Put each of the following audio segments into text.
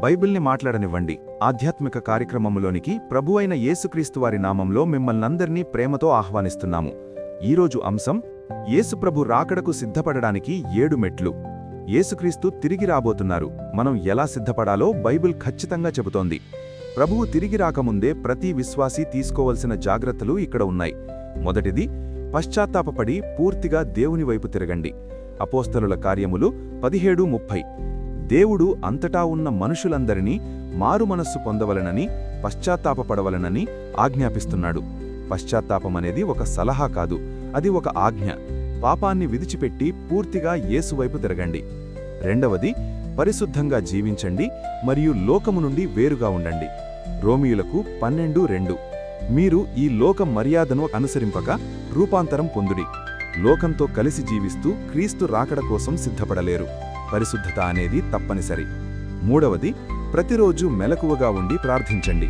బైబిల్ని మాట్లాడనివ్వండి ఆధ్యాత్మిక కార్యక్రమంలోనికి ప్రభువైన యేసుక్రీస్తు వారి నామంలో మిమ్మల్నందరినీ ప్రేమతో ఆహ్వానిస్తున్నాము. ఈరోజు అంశం యేసుప్రభు రాకడకు సిద్ధపడడానికి 7 మెట్లు. యేసుక్రీస్తు తిరిగి రాబోతున్నారు. మనం ఎలా సిద్ధపడాలో బైబిల్ ఖచ్చితంగా చెబుతోంది. ప్రభువు తిరిగి రాకముందే ప్రతి విశ్వాసీ తీసుకోవలసిన జాగ్రత్తలు ఇక్కడ ఉన్నాయి. మొదటిది, పశ్చాత్తాపపడి పూర్తిగా దేవుని వైపు తిరగండి. అపోస్తలుల కార్యములు 17:30. దేవుడు అంతటా ఉన్న మనుషులందరినీ మారుమనస్సు పొందవలనని, పశ్చాత్తాపపడవలనని ఆజ్ఞాపిస్తున్నాడు. పశ్చాత్తాపమనేది ఒక సలహా కాదు, అది ఒక ఆజ్ఞ. పాపాన్ని విడిచిపెట్టి పూర్తిగా యేసువైపు తిరగండి. రెండవది, పరిశుద్ధంగా జీవించండి మరియు లోకము నుండి వేరుగా ఉండండి. రోమీయులకు 12:2. మీరు ఈ లోక మర్యాదను అనుసరింపక రూపాంతరం పొందుడి. లోకంతో కలిసి జీవిస్తూ క్రీస్తు రాకడ కోసం సిద్ధపడలేరు. పరిశుద్ధత అనేది తప్పనిసరి. మూడవది, ప్రతిరోజు మెలకువగా ఉండి ప్రార్థించండి.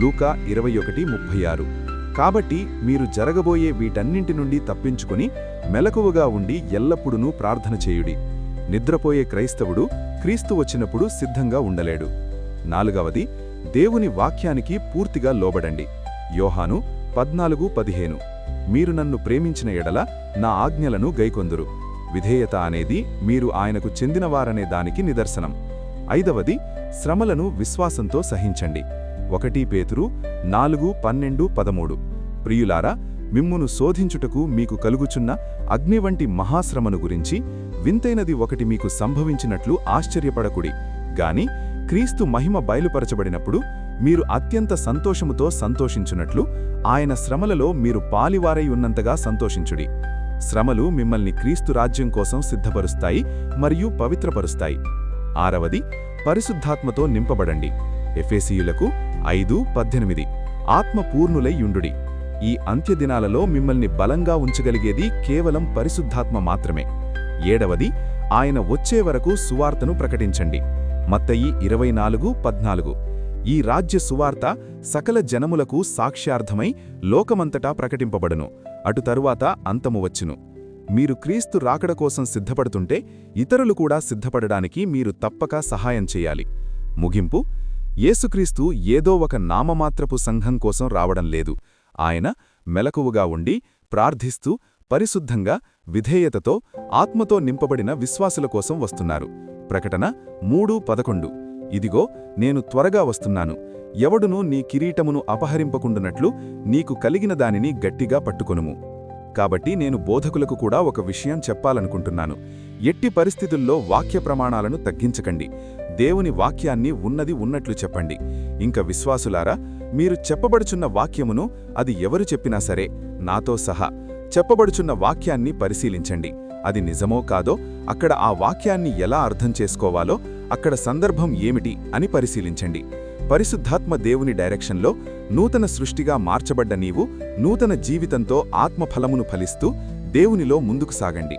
లూకా 21:36. కాబట్టి మీరు జరగబోయే వీటన్నింటి నుండి తప్పించుకుని మెలకువగా ఉండి ఎల్లప్పుడూ ప్రార్థన చేయుడి. నిద్రపోయే క్రైస్తవుడు క్రీస్తు వచ్చినప్పుడు సిద్ధంగా ఉండలేడు. నాలుగవది, దేవుని వాక్యానికి పూర్తిగా లోబడండి. యోహాను 14:15. మీరు నన్ను ప్రేమించిన ఎడల నా ఆజ్ఞలను గైకొందురు. విధేయత అనేది మీరు ఆయనకు చెందినవారనే దానికి నిదర్శనం. ఐదవది, శ్రమలను విశ్వాసంతో సహించండి. 1 పేతురు 4:12-13. ప్రియులారా, మిమ్మును శోధించుటకు మీకు కలుగుచున్న అగ్ని వంటి మహాశ్రమను గురించి వింతైనది ఒకటి మీకు సంభవించినట్లు ఆశ్చర్యపడకుడి. గాని క్రీస్తు మహిమ బయలుపరచబడినప్పుడు మీరు అత్యంత సంతోషముతో సంతోషించున్నట్లు ఆయన శ్రమలలో మీరు పాలివారై ఉన్నంతగా సంతోషించుడి. శ్రమలు మిమ్మల్ని క్రీస్తు రాజ్యం కోసం సిద్ధపరుస్తాయి మరియు పవిత్రపరుస్తాయి. ఆరవది, పరిశుద్ధాత్మతో నింపబడండి. ఎఫెసీయులకు 5:18. ఆత్మ పూర్ణులై యుండుడి. ఈ అంత్యదినాలలో మిమ్మల్ని బలంగా ఉంచగలిగేది కేవలం పరిశుద్ధాత్మ మాత్రమే. ఏడవది, ఆయన వచ్చే వరకు సువార్తను ప్రకటించండి. మత్తయి 24:14. ఈ రాజ్య సువార్త సకల జనములకు సాక్ష్యార్థమై లోకమంతటా ప్రకటింపబడును. అటు తరువాత అంతము వచ్చును. మీరు క్రీస్తు రాకడ కోసం సిద్ధపడుతుంటే ఇతరులు కూడా సిద్ధపడడానికి మీరు తప్పక సహాయం చేయాలి. ముగింపు, యేసుక్రీస్తు ఏదో ఒక నామమాత్రపు సంఘం కోసం రావడం లేదు. ఆయన మెలకువగా ఉండి ప్రార్థిస్తూ పరిశుద్ధంగా, విధేయతతో, ఆత్మతో నింపబడిన విశ్వాసుల కోసం వస్తున్నారు. ప్రకటన 3:11. ఇదిగో, నేను త్వరగా వస్తున్నాను. ఎవడునూ నీ కిరీటమును అపహరింపకుండునట్లు నీకు కలిగిన దానిని గట్టిగా పట్టుకొనుము. కాబట్టి నేను బోధకులకు కూడా ఒక విషయం చెప్పాలనుకుంటున్నాను. ఎట్టి పరిస్థితుల్లో వాక్య ప్రమాణాలను తగ్గించకండి. దేవుని వాక్యాన్ని ఉన్నది ఉన్నట్లు చెప్పండి. ఇంక విశ్వాసులారా, మీరు చెప్పబడుచున్న వాక్యమును, అది ఎవరు చెప్పినా సరే, నాతో సహా చెప్పబడుచున్న వాక్యాన్ని పరిశీలించండి. అది నిజమో కాదో, అక్కడ ఆ వాక్యాన్ని ఎలా అర్థం చేసుకోవాలో, అక్కడ సందర్భం ఏమిటి అని పరిశీలించండి. పరిశుద్ధాత్మ దేవుని డైరెక్షన్లో నూతన సృష్టిగా మార్చబడ్డ నీవు నూతన జీవితంతో ఆత్మఫలమును ఫలిస్తూ దేవునిలో ముందుకు సాగండి.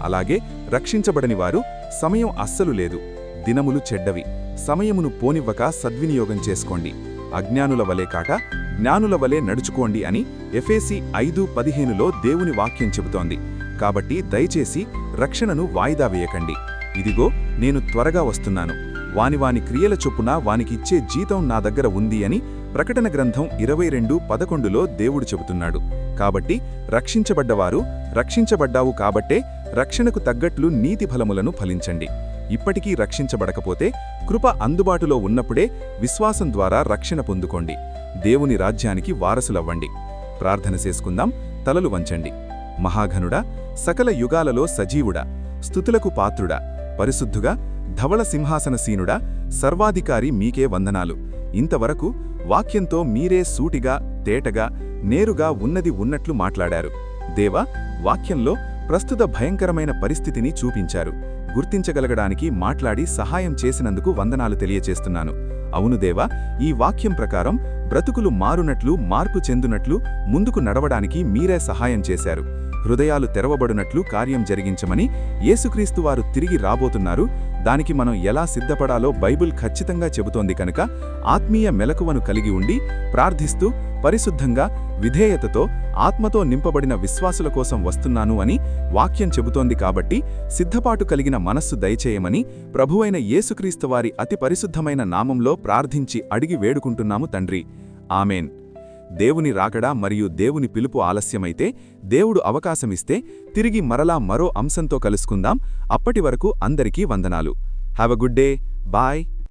అలాగే రక్షించబడని వారు, సమయం అస్సలు లేదు, దినములు చెడ్డవి, సమయమును పోనివ్వక సద్వినియోగం చేసుకోండి. అజ్ఞానుల వలె కాక జ్ఞానుల వలె నడుచుకోండి అని ఎఫెసీ 5:15లో దేవుని వాక్యం చెబుతోంది. కాబట్టి దయచేసి రక్షణను వాయిదా వేయకండి. ఇదిగో, నేను త్వరగా వస్తున్నాను. వాని క్రియల చొప్పున వానికిచ్చే జీతం నా దగ్గర ఉంది అని ప్రకటన గ్రంథం 22:11లో దేవుడు చెబుతున్నాడు. కాబట్టి రక్షించబడ్డవారు, రక్షించబడ్డావు కాబట్టే రక్షణకు తగ్గట్లు నీతి ఫలములను ఫలించండి. ఇప్పటికీ రక్షించబడకపోతే కృప అందుబాటులో ఉన్నప్పుడే విశ్వాసం ద్వారా రక్షణ పొందుకోండి. దేవుని రాజ్యానికి వారసులవ్వండి. ప్రార్థన చేసుకుందాం. తలలు వంచండి. మహాఘనుడా, సకల యుగాలలో సజీవుడా, స్తుతులకు పాత్రుడా, పరిశుద్ధుగా, ధవళ సింహాసనసీనుడా, సర్వాధికారి మీకే వందనాలు. ఇంతవరకు వాక్యంతో మీరే సూటిగా, తేటగా, నేరుగా ఉన్నది ఉన్నట్లు మాట్లాడారు. దేవా, వాక్యంలో ప్రస్తుత భయంకరమైన పరిస్థితిని చూపించారు. గుర్తించగలగడానికి మాట్లాడి సహాయం చేసినందుకు వందనాలు తెలియచేస్తున్నాను. అవును దేవా, ఈ వాక్యం ప్రకారం బ్రతుకులు మారునట్లు, మార్పు చెందునట్లు, ముందుకు నడవడానికి మీరే సహాయం చేశారు. హృదయాలు తెరవబడునట్లు కార్యం జరిగించమని, యేసుక్రీస్తు వారు తిరిగి రాబోతున్నారు, దానికి మనం ఎలా సిద్ధపడాలో బైబిల్ ఖచ్చితంగా చెబుతోంది కనుక ఆత్మీయ మెలకువను కలిగి ఉండి ప్రార్థిస్తూ పరిశుద్ధంగా విధేయతతో ఆత్మతో నింపబడిన విశ్వాసుల కోసం వస్తున్నాను అని వాక్యం చెబుతోంది కాబట్టి సిద్ధపాటు కలిగిన మనస్సు దయచేయమని ప్రభువైన యేసుక్రీస్తు వారి అతి పరిశుద్ధమైన నామంలో ప్రార్థించి అడిగి వేడుకుంటున్నాము తండ్రి. ఆమెన్. దేవుని రాకడా మరియు దేవుని పిలుపు ఆలస్యమైతే దేవుడు అవకాశమిస్తే తిరిగి మరలా మరో అంశంతో కలుసుకుందాం. అప్పటి వరకు అందరికీ వందనాలు. Have a good day. Bye.